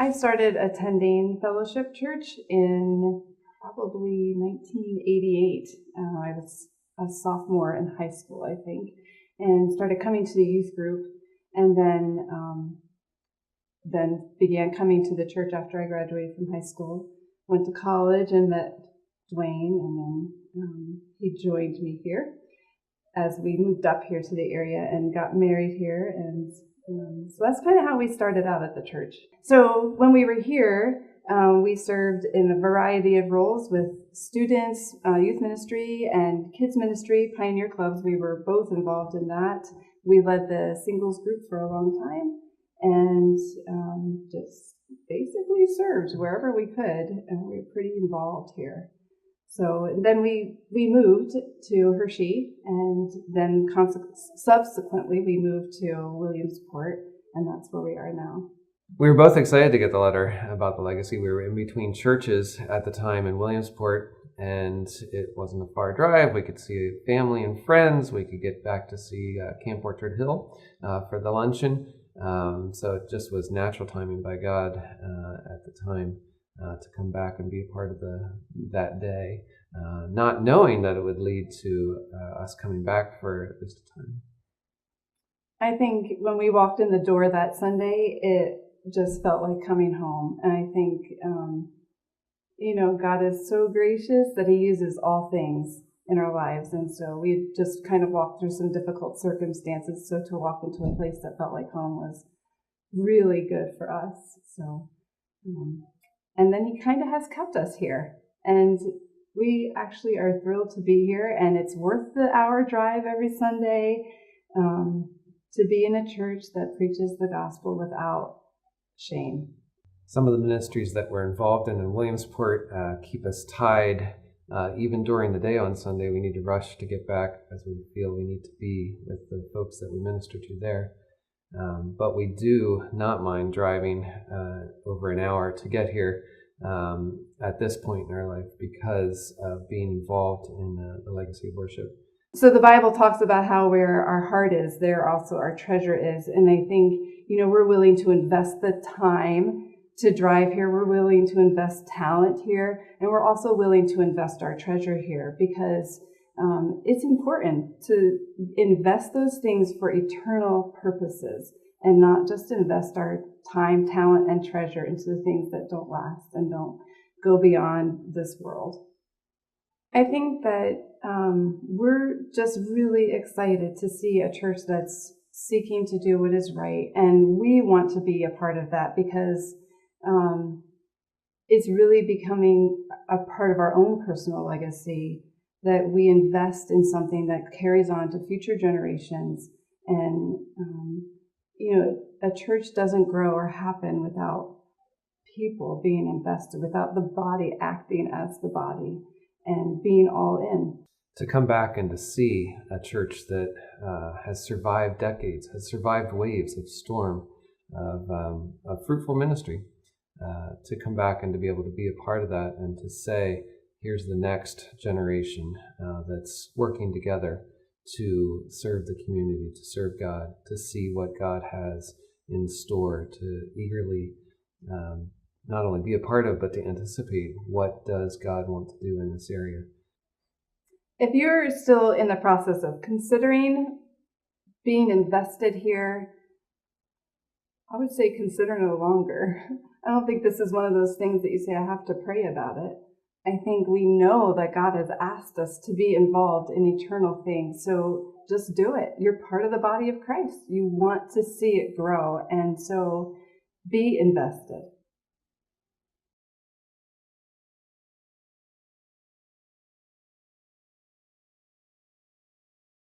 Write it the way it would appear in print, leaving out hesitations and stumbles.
I started attending Fellowship Church in probably 1988. I was a sophomore in high school, I think, and started coming to the youth group, and then began coming to the church after I graduated from high school. Went to college and met Duane, and then he joined me here as we moved up here to the area and got married here. And so that's kind of how we started out at the church. So when we were here, we served in a variety of roles with students, youth ministry, and kids ministry, pioneer clubs. We were both involved in that. We led the singles group for a long time, and just basically served wherever we could, and we were pretty involved here. So then we moved to Hershey, and then subsequently we moved to Williamsport, and that's where we are now. We were both excited to get the letter about the legacy. We were in between churches at the time in Williamsport, and it wasn't a far drive. We could see family and friends. We could get back to see Camp Orchard Hill for the luncheon. So it just was natural timing by God at the time to come back and be a part of that day, not knowing that it would lead to us coming back for at least a time. I think when we walked in the door that Sunday, it just felt like coming home. And I think, God is so gracious that he uses all things in our lives. And so we just kind of walked through some difficult circumstances. So to walk into a place that felt like home was really good for us. So, and then he kind of has kept us here. And we actually are thrilled to be here. And it's worth the hour drive every Sunday to be in a church that preaches the gospel without shame. Some of the ministries that we're involved in Williamsport keep us tied. Even during the day on Sunday, we need to rush to get back as we feel we need to be with the folks that we minister to there. But we do not mind driving over an hour to get here at this point in our life because of being involved in the legacy of worship. So the Bible talks about how where our heart is, there also our treasure is. And I think, we're willing to invest the time to drive here. We're willing to invest talent here. And we're also willing to invest our treasure here because it's important to invest those things for eternal purposes and not just invest our time, talent, and treasure into the things that don't last and don't go beyond this world. I think that we're just really excited to see a church that's seeking to do what is right. And we want to be a part of that because it's really becoming a part of our own personal legacy that we invest in something that carries on to future generations. And, a church doesn't grow or happen without people being invested, without the body acting as the body and being all in. To come back and to see a church that has survived decades, has survived waves of storm, of fruitful ministry, to come back and to be able to be a part of that and to say, here's the next generation that's working together to serve the community, to serve God, to see what God has in store, to eagerly not only be a part of, but to anticipate what does God want to do in this area. If you're still in the process of considering being invested here, I would say consider no longer. I don't think this is one of those things that you say, I have to pray about it. I think we know that God has asked us to be involved in eternal things. So just do it. You're part of the body of Christ. You want to see it grow. And so be invested.